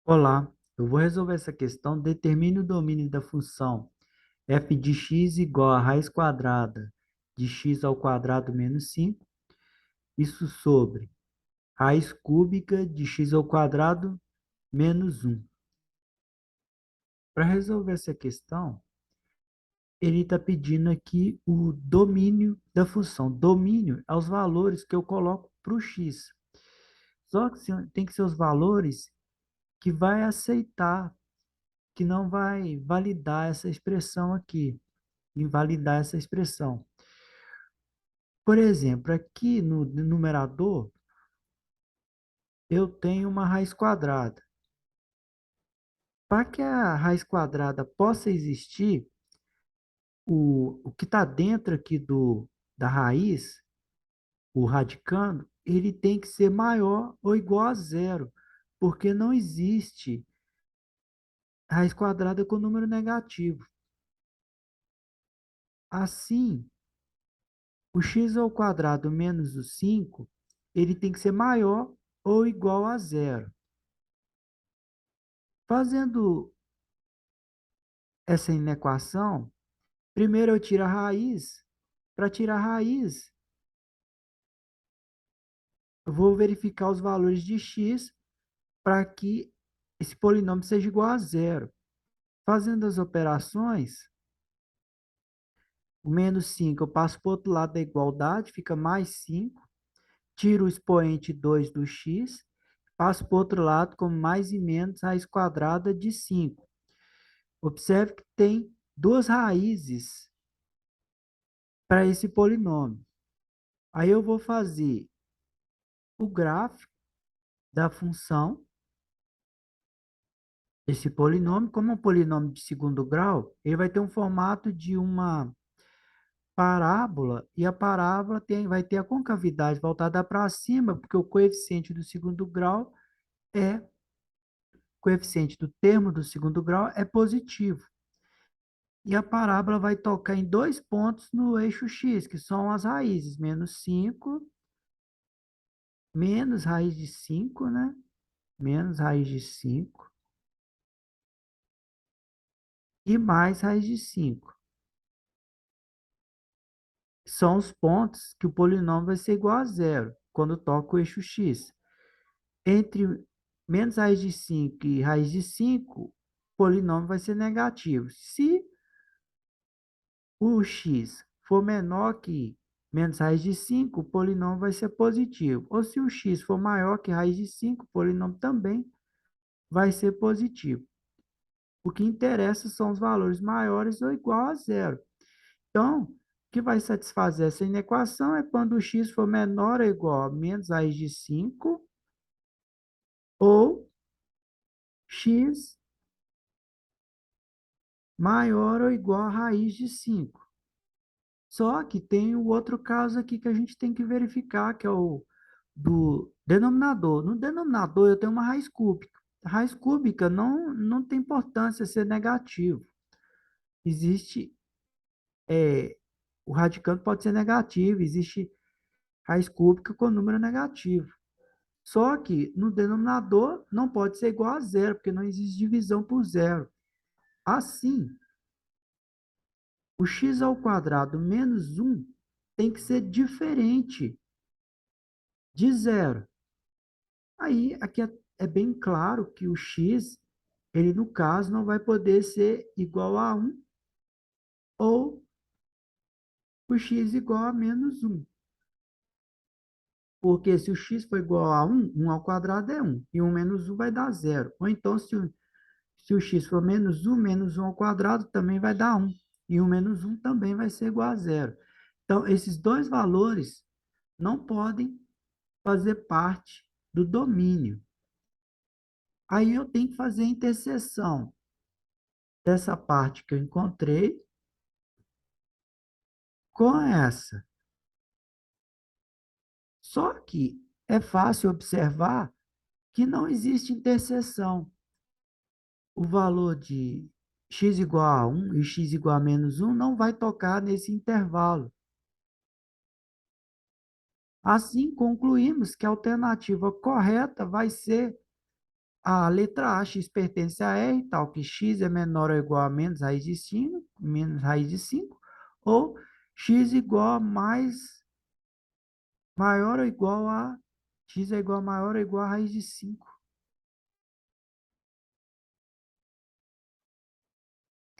Olá, eu vou resolver essa questão. Determine o domínio da função f de x igual a raiz quadrada de x ao quadrado menos 5. Isso sobre raiz cúbica de x ao quadrado menos 1. Para resolver essa questão, ele está pedindo aqui o domínio da função. Domínio é os valores que eu coloco para o x. Só que tem que ser os valores que vai aceitar, que não vai validar essa expressão aqui. Invalidar essa expressão. Por exemplo, aqui no numerador, eu tenho uma raiz quadrada. Para que a raiz quadrada possa existir, o que está dentro aqui da raiz, o radicando, ele tem que ser maior ou igual a zero, porque não existe raiz quadrada com número negativo. Assim, o x ao quadrado menos o 5, ele tem que ser maior ou igual a zero. Fazendo essa inequação, primeiro eu tiro a raiz. Para tirar a raiz, eu vou verificar os valores de x para que esse polinômio seja igual a zero. Fazendo as operações, o menos 5 eu passo para o outro lado da igualdade, fica mais 5. Tiro o expoente 2 do x, passo para o outro lado como mais e menos raiz quadrada de 5. Observe que tem duas raízes para esse polinômio. Aí eu vou fazer o gráfico da função, esse polinômio, como é um polinômio de segundo grau, ele vai ter um formato de uma parábola, e a parábola vai ter a concavidade voltada para cima, porque o coeficiente do segundo grau é, o coeficiente do termo do segundo grau é positivo. E a parábola vai tocar em dois pontos no eixo x, que são as raízes, menos 5, menos raiz de 5, né? Menos raiz de 5 e mais raiz de 5. São os pontos que o polinômio vai ser igual a zero, quando toca o eixo x. Entre menos raiz de 5 e raiz de 5, o polinômio vai ser negativo. Se o x for menor que menos raiz de 5, o polinômio vai ser positivo. Ou se o x for maior que raiz de 5, o polinômio também vai ser positivo. O que interessa são os valores maiores ou igual a zero. Então, o que vai satisfazer essa inequação é quando o x for menor ou igual a menos raiz de 5 ou x maior ou igual a raiz de 5. Só que tem o outro caso aqui que a gente tem que verificar, que é o do denominador. No denominador eu tenho uma raiz cúbica. A raiz cúbica não tem importância ser negativo. Existe, o radicando pode ser negativo, existe raiz cúbica com número negativo. Só que no denominador não pode ser igual a zero, porque não existe divisão por zero. Assim, o x ao quadrado menos 1 tem que ser diferente de zero. Aí, aqui é bem claro que o x, ele no caso, não vai poder ser igual a 1 ou o x igual a menos 1. Porque se o x for igual a 1, 1 ao quadrado é 1. E 1 menos 1 vai dar zero. Ou então, se o x for menos 1 ao quadrado também vai dar 1. E 1 menos 1 também vai ser igual a zero. Então, esses dois valores não podem fazer parte do domínio. Aí eu tenho que fazer a interseção dessa parte que eu encontrei com essa. Só que é fácil observar que não existe interseção. O valor de x igual a 1 e x igual a menos 1 não vai tocar nesse intervalo. Assim, concluímos que a alternativa correta vai ser A letra A, x pertence a R, tal que x é menor ou igual a menos raiz de 5, menos raiz de 5, ou x igual a maior ou igual a x é igual a maior ou igual a raiz de 5.